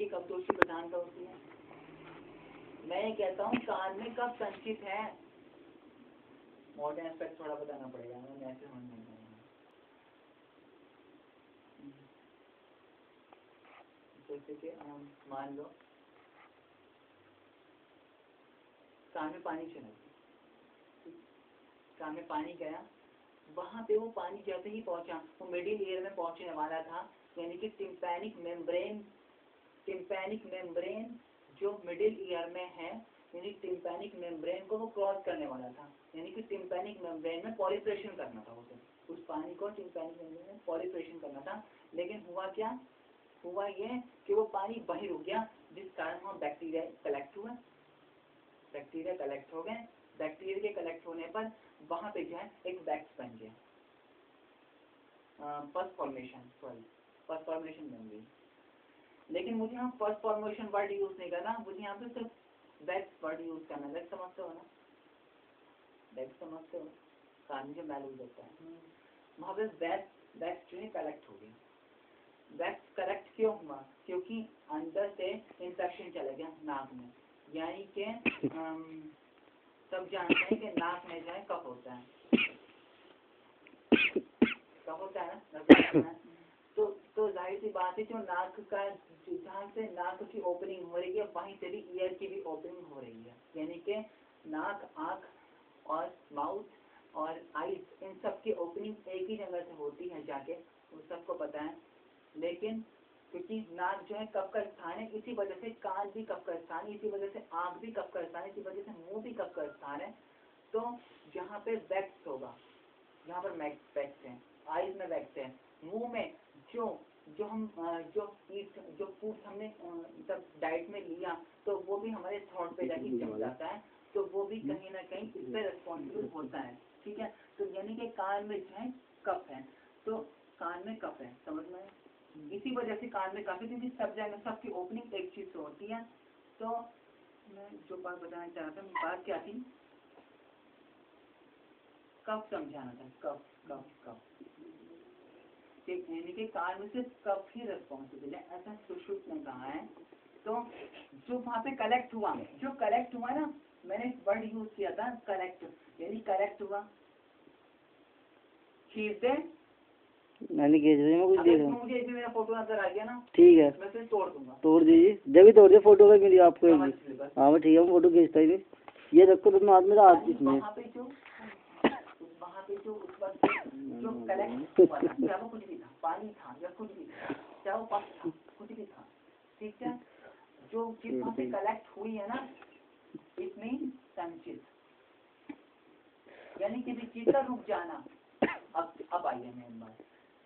की कब दोषी प्रधानता होती है? मैं ये कहता हूँ कान में कब संचित है। मॉडर्न एस्पेक्ट थोड़ा बताना पड़ेगा, मैं ऐसे समझ नहीं पाऊंगा। जैसे कि मान लो कान में पानी चला, कान में पानी गया, वहां पे वो पानी जैसे ही पहुंचा वो मिडिल ईयर में पहुंचने वाला था, यानी कि टिम्पैनिक मेम्ब्रेन जो मिडिल ईयर में है, यानी टिम्पैनिक मेम्ब्रेन को वो क्रॉस करने वाला था, यानी कि टिम्पैनिक मेम्ब्रेन में पॉलिफरेशन करना था उसे, उस पानी को टिम्पैनिक मेम्ब्रेन में पॉलिफरेशन करना था। लेकिन हुआ क्या? हुआ ये कि वो पानी वहीं रुक गया, जिस कारण वहाँ बैक्टीरिया कलेक्ट हुआ, बैक्टीरिया कलेक्ट हो गए। बैक्टीरिया के कलेक्ट होने पर वहां पे जो है एक वैक्स बन गया, फर्स्ट फॉर्मेशन बन गई। लेकिन मुझे यहाँ फर्स्ट फॉर्मेशन वर्ड यूज नहीं करना, मुझे यहाँ पे सिर्फ वैक्स वर्ड यूज करना। वैक्स समझते हो ना? वैक्स समझते हो? कान जो मैल होता है वहाँ पे वैक्स जो है कलेक्ट हो गया। वैक्स कलेक्ट क्यों हुआ? क्योंकि अंदर से इंफेक्शन चला गया नाक में, यानी कि सब जानते हैं कि नाक में जो है कफ होता है, कफ होता है ना। तो जाहिर सी बात है जो नाक का, जहाँ से नाक की ओपनिंग हो रही है वहीं से भी ईयर की भी ओपनिंग हो रही है, यानी कि नाक, आँख और माउथ और आईज, इन सब की ओपनिंग एक ही जगह से होती है जाके, वो सबको पता है। लेकिन क्योंकि नाक जो है कफ का स्थान है, इसी वजह से कान भी कफ का स्थान है, इसी वजह से आँख भी कफ का स्थान है, इसी वजह से मुंह भी कफ का स्थान है। तो जहाँ पे वैक्स होगा, जहाँ पर वैक्स है, आईज में वैक्स है, मुंह में जो फूड हमने जब डाइट में लिया तो वो भी हमारे थ्रोट पे जाके जम जाता है, तो वो भी कहीं ना कहीं इससे रिस्पॉन्सिबल होता है। ठीक है, तो यानी कि कान में जो है कफ है, तो कान में कफ है, समझ में? इसी वजह से कान में कफ है, क्योंकि सब जगह सबकी ओपनिंग एक चीज से होती है। तो मैं जो बात बताना चाहता हूँ, बात क्या थी? कफ समझाना था, कफ कफ कफ यानी कि कान में सिर्फ कफ ही रिस्पॉन्सिबल है, ऐसा सुश्रुत ने कहा है। तो जो वहाँ पे कलेक्ट हुआ, जो कलेक्ट हुआ ना, मैंने एक वर्ड यूज किया था कलेक्ट, यानी कलेक्ट हुआ। खींच दे, मैंने मैं कुछ देख रहा हूँ, मुझे मेरा फोटो नजर आ गया ना, ठीक है मैं फिर तोड़ दूंगा। तोड़ दीजिए, जब भी तोड़ दिए फोटो का मिली आपको। हाँ ठीक है, मैं फोटो खींचता ही। ये रखो तुम हाथ मेरा हाथ इसमें। वहाँ पे जो उस वक्त जो कलेक्ट हुआ था, चाहे वो कुछ भी था, पानी था या कुछ भी था, चाहे वो पक्ष था, कुछ भी था, ठीक है, जो चीज वहाँ पे कलेक्ट हुई है ना, इसमें संचित, यानी किसी चीज का रुक जाना। अब आइए मेन बात,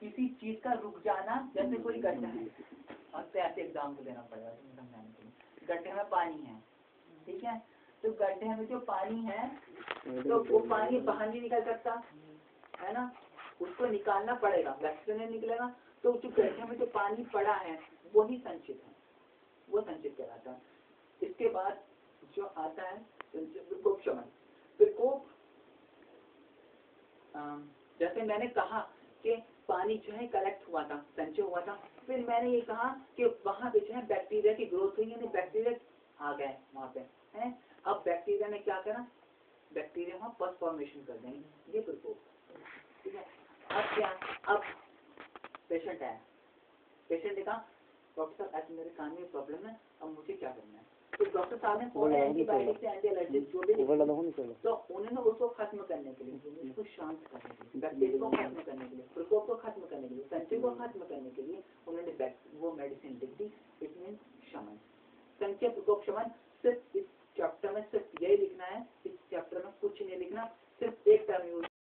किसी चीज का रुक जाना, जैसे कोई गड्ढा है, और ऐसे एग्जाम्पल देना पड़ेगा समझाने के लिए। गड्ढे में पानी है, ठीक है, तो गड्ढे में जो पानी है तो वो पानी बाहर नहीं निकल सकता है ना, उसको निकालना पड़ेगा, वैक्स से नहीं निकलेगा। तो जो गड्ढे में जो पानी पड़ा है वही संचित है, वो संचित कहलाता है। इसके बाद जो आता है विकोप शमन। विकोप, जैसे मैंने कहा कि पानी जो है कलेक्ट हुआ था, संचय हुआ था, फिर मैंने ये कहा कि वहां पे जो है बैक्टीरिया की ग्रोथ हुई, यानी बैक्टीरिया आ गए वहां पे है। अब बैक्टीरिया ने क्या करा? बैक्टीरिया वहाँ फर्स्ट फॉर्मेशन कर देंगे, ये प्रकोप, ठीक है। अब क्या? अब पेशेंट आया, पेशेंट ने कहा डॉक्टर साहब ऐसे मेरे कान में प्रॉब्लम है, अब मुझे क्या करना है? तो डॉक्टर साहब ने फौरन एंटीबायोटिक से एंटी एलर्जिक जो भी, तो उन्होंने उसको खत्म करने के लिए, उसको शांत करने के लिए, बैक्टीरिया को खत्म करने के लिए, प्रकोप को खत्म करने के लिए, संचय को खत्म करने के लिए उन्होंने वो मेडिसिन लिख दी। इट मीन शमन, संचय, प्रकोप, शमन। सिर्फ इस चैप्टर में सिर्फ यही लिखना है, इस चैप्टर में कुछ नहीं लिखना, सिर्फ एक टर्म यूज